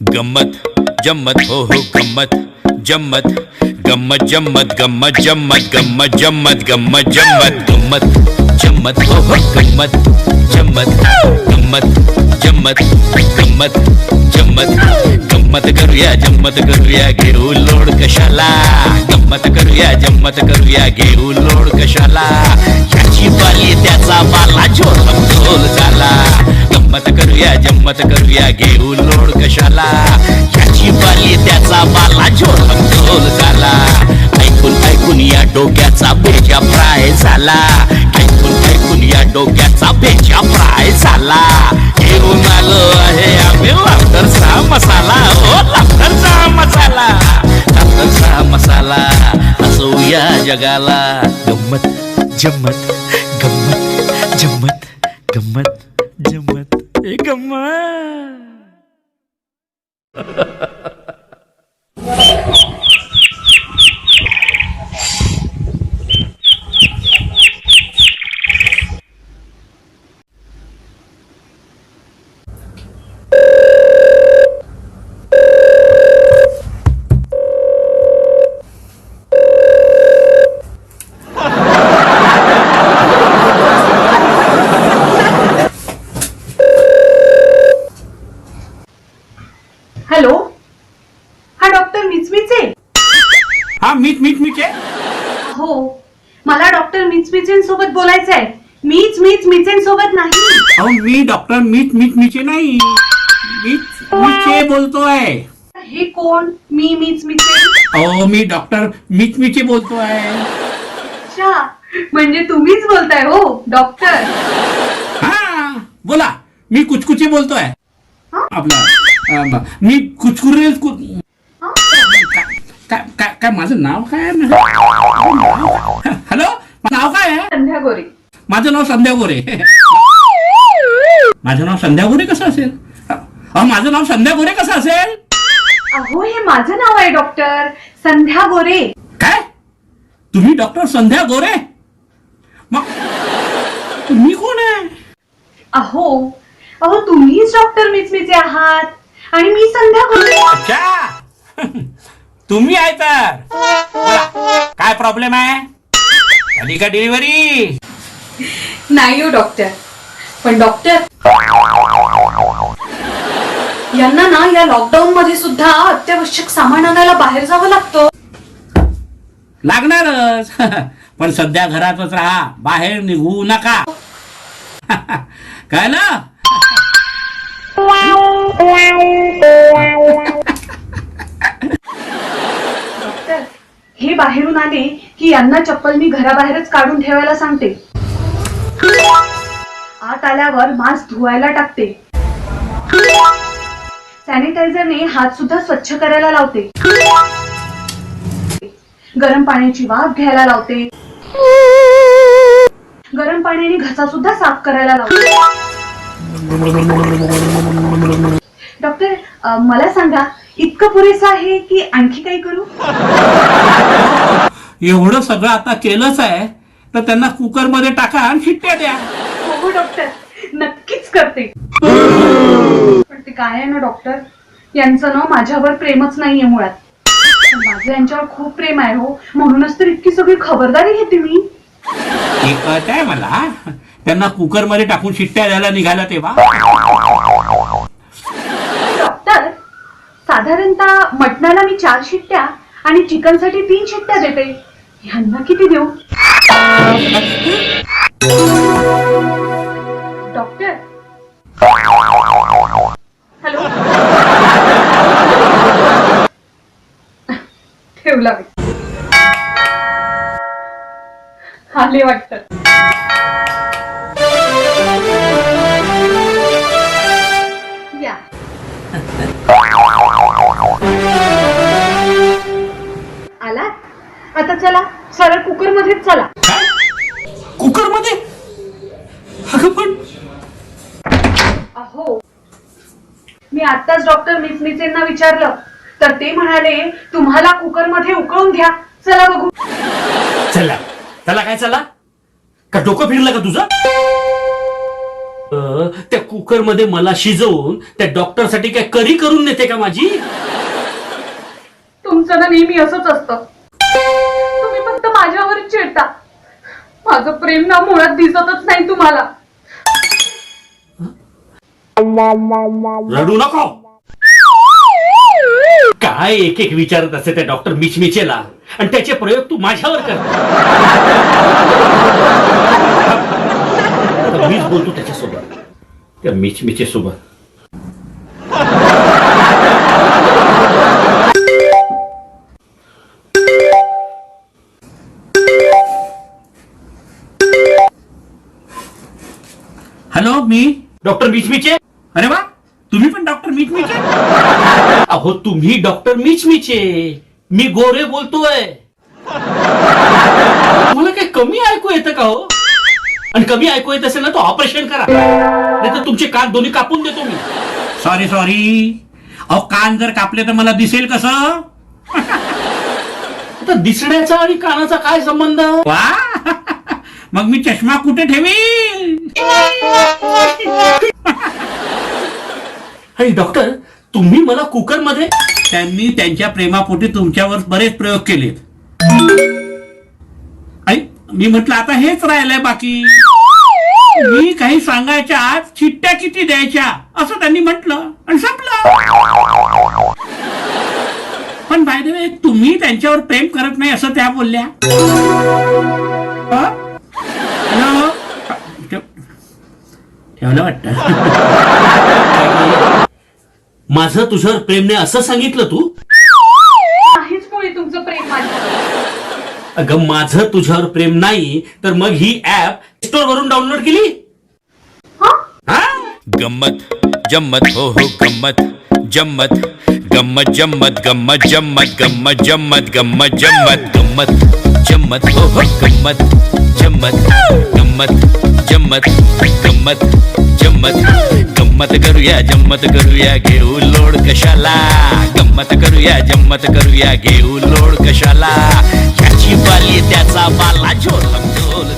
गम्मत जम्मत हो गम्मत जम्मत गम्मत जम्मत गम्मत जम्मत गम्मत जम्मत गम्मत जम्मत गम्मत जम्मत हो गम्मत जम्मत गम्मत जम्मत गम्मत जम्मत गम्मत करूया घेऊ लोड कशाला गम्मत करूया जम्मत करूया घेऊ लोड कशाला याची बाली त्याचा बाला झोल झाला गम्मत करूया जम्मत करूया घेऊ लोड कशाला याची बाली त्याचा बाला झोल झाला ऐकून या डोक्याचा बेजा फ्राय झाला ऐकून या डोक्याचा बेजा फ्राय झाला घेऊन आलो आहे आम्ही लाफ्टरचा मसाला ओ लाफ्टरचा मसाला लाफ्टरचा मसाला हसवूया जगाला गम्मत जम्मत गम्मत जम्मत गम्मत जम्मत ए गम्मत हॅलो, हा डॉक्टर मिचमिचे? हा मिचे हो, मला डॉक्टर मिचमिचे सोबत बोलायचं आहे. मिचेन सोबत नाही. अहो मी डॉक्टर मिचे नाही मिचे बोलतोय. हे कोण? मिचमिचे? अहो मी डॉक्टर मिचे बोलतोय. अच्छा, म्हणजे तुम्हीच बोलताय हो डॉक्टर? हा बोला, मी कुचकुचे बोलतोय. आपला मी कुचकुरे काय माझं नाव काय? हॅलो, नाव काय आहे? संध्या गोरे. माझं नाव संध्या गोरे. माझं नाव संध्या गोरे कसं असेल? माझं नाव संध्या गोरे कसं असेल? अहो, हे माझं नाव आहे डॉक्टर संध्या गोरे. काय? तुम्ही डॉक्टर संध्या गोरे? मग तुम्ही कोण आहे? अहो तुम्हीच डॉक्टर मिचमिचे आहात आणि मी संध्या गोरे. अच्छा, तुम्ही आहे तर बोला, काय प्रॉब्लेम आहे? झाली का डिलिव्हरी? नाही हो डॉक्टर, पण डॉक्टर यांना ना या लॉकडाऊन मध्ये सुद्धा अत्यावश्यक सामान आणायला बाहेर जावं लागतं. लागणारच. पण सध्या घरातच राहा, बाहेर निघू नका. काय ना? डॉक्टर, हे बाहेरून आले की यांना चप्पल मी घराबाहेरच काढून ठेवायला सांगते. आत आल्यावर मास्क धुवायला टाकते. सॅनिटायझरने हात सुद्धा स्वच्छ करायला लावते. गरम पाण्याची वाफ घ्यायला लावते. गरम पाण्याने घसा सुद्धा साफ करायला लावते. डॉक्टर, मला सांगा, इतकं पुरेसं आहे की आणखी काही करू? एवढं सगळं आता केलंच आहे तर त्यांना कुकर मध्ये टाका आणि शिट्ट्या द्या. हो डॉक्टर, नक्कीच करते. पण ते काय आहे ना डॉक्टर, यांचं ना माझ्यावर प्रेमच नाहीये मुळात. माझं यांच्यावर खूप प्रेम आहे हो, म्हणूनच तर इतकी सगळी खबरदारी घेते मी. हे कळत आहे मला, त्यांना कुकर मध्ये टाकून शिट्ट्या द्यायला निघाला तेव्हा. डॉक्टर, साधारणतः मटणाला मी 4 शिट्ट्या आणि चिकन साठी 3 शिट्ट्या देते. ह्यांना किती देऊ? डॉक्टर, हॅलो, ठेवला मी. आले वाटतं. या. आलात? आता चला, सरळ कुकर मध्येच चला. कुकर मध्ये? अगं पण अहो, मी आत्ताच डॉक्टर मिचमिचेंना विचारलं तर ते म्हणाले तुम्हाला कुकर मध्ये उकळून घ्या. चला बघू. चला काय चला? का डोकं फिरलं का तुझं? त्या कुकर मध्ये मला शिजवून त्या डॉक्टर साठी काय करी करून नेते का माझी? तुमचं ना नेहमी असंच असतं. तुम्ही फक्त माझ्यावरच चिडता. माझं प्रेम ना मुळात दिसतच नाही तुम्हाला. रडू नको. काय एक एक विचारत असते त्या डॉक्टर मिचमिचेला आणि त्याचे प्रयोग तू माझ्यावर कर. मीच बोलतो त्याच्यासोबत, त्या मिचमिचे सोबत. हॅलो, मी डॉक्टर मिचमिचे. अरे वा, तुम्ही पण डॉक्टर मिचमिचे? अहो तुम्ही डॉक्टर मिचमिचे, मी गोरे बोलतोय. मला काही कमी ऐकू येतं का हो? आणि कमी ऐकू येत असेल ना तो ऑपरेशन करा, नाही तर तुमचे कान दोन्ही कापून देतो मी. Sorry sorry. अहो कान जर कापले तर मला दिसेल कसं? आता दिसण्याचा आणि कानाचा काय संबंध? वा, मग मी चष्मा कुठे ठेवी? आणि डॉक्टर तुम्ही मला कुकर मध्ये. त्यांनी त्यांच्या प्रेमापोटी तुमच्यावर बरेच प्रयोग केलेत. मी म्हटलं आता हेच राहिलंय बाकी. मी काही सांगायच्या आत चिट्ट्या किती द्यायच्या असं त्यांनी म्हटलं आणि संपलं. पण बाय द वे तुम्ही त्यांच्यावर प्रेम करत नाही असं त्या बोलल्या. हॅलो, ठेवलं वाटतं. माझं तुझ्यावर प्रेम नाही असं सांगितलं तू? नाहीच मुळे तुमचं प्रेम माझ्यावर. अगं माझं तुझ्यावर प्रेम नाही तर मग ही ऍप स्टोर वरून डाउनलोड केली? हा? गम्मत जम्मत हो गम्मत जम्मत गम्मत जम्मत गम्मत जम्मत गम्मत जम्मत गम्मत जम्मत गम्मत जम्मत हो गम्मत जम्मत गम्मत जम्मत गम्मत जम्मत गम्मत करूया जम्मत करूया घेऊ लोड कशाला. गम्मत करूया जम्मत करूया घेऊ लोड कशाला. ह्याची बाली त्याचा बाला झोलम झोल.